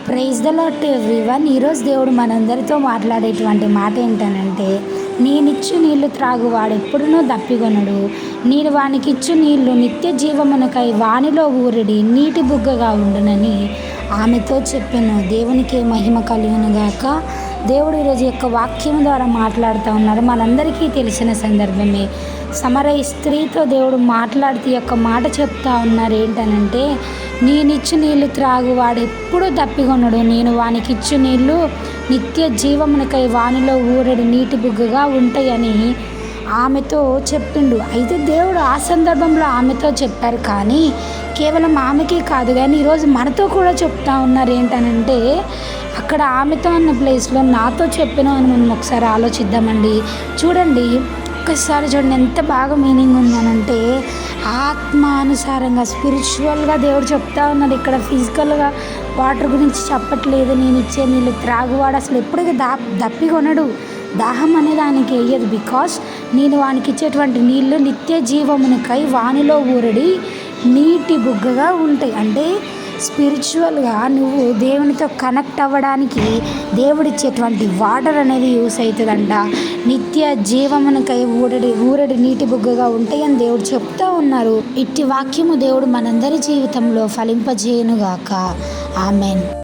Praise the Lord to everyone. ఈరోజు దేవుడు మనందరితో మాట్లాడేటువంటి మాట ఏంటనంటే, నేనిచ్చు నీళ్లు త్రాగు వాడెప్పుడునూ దప్పికొనడు, నేను వానికిచ్చు నీళ్లు నిత్య జీవమునకై వానిలో ఊరిడి నీటి బుగ్గగా ఉండునని ఆమెతో చెప్పాను. దేవునికి మహిమ కలుగునుగాక. దేవుడు ఈరోజు యొక్క వాక్యం ద్వారా మాట్లాడుతూ ఉన్నారు. మనందరికీ తెలిసిన సందర్భమే. సమరయ స్త్రీతో దేవుడు మాట్లాడుతూ యొక్క మాట చెప్తా ఉన్నారు ఏంటనంటే, నేనిచ్చు నీళ్లు త్రాగు వాడు ఎప్పుడూ దప్పికొనడు, నేను వానికిచ్చు నీళ్లు నిత్య జీవమునకై వానిలో ఊరడి నీటి బుగ్గగా ఉంటాయని ఆమెతో చెప్పిండు. అయితే దేవుడు ఆ సందర్భంలో ఆమెతో చెప్పారు, కానీ కేవలం ఆమెకే కాదు కానీ ఈరోజు మనతో కూడా చెప్తా ఉన్నారు. ఏంటనంటే, అక్కడ ఆమెతో అన్న ప్లేస్లో నాతో చెప్పాను అని మనం ఒకసారి ఆలోచిద్దామండి. చూడండి, ఒక్కసారి చూడండి ఎంత బాగా మీనింగ్ ఉందనంటే, ఆత్మానుసారంగా స్పిరిచువల్గా దేవుడు చెప్తా ఉన్నాడు. ఇక్కడ ఫిజికల్గా వాటర్ గురించి చెప్పట్లేదు. నేను ఇచ్చే నీళ్ళు త్రాగువాడు అసలు ఎప్పటికీ దప్పికొనడు, దాహం అనేది ఆయనకి వేయదు. బికాస్ నేను వానికి ఇచ్చేటువంటి నీళ్ళు నిత్య జీవమునికై వానిలో ఊరడి నీటి బుగ్గగా ఉంటాయి. అంటే స్పిరిచువల్గా నువ్వు దేవునితో కనెక్ట్ అవ్వడానికి దేవుడిచ్చేటువంటి వాటర్ అనేది యూస్ అవుతుందంట. నిత్య జీవమునకై ఊరడి నీటి బుగ్గగా ఉంటాయని దేవుడు చెప్తా ఉన్నారు. ఇట్టి వాక్యము దేవుడు మనందరి జీవితంలో ఫలింపజేయునుగాక. ఆమెన్.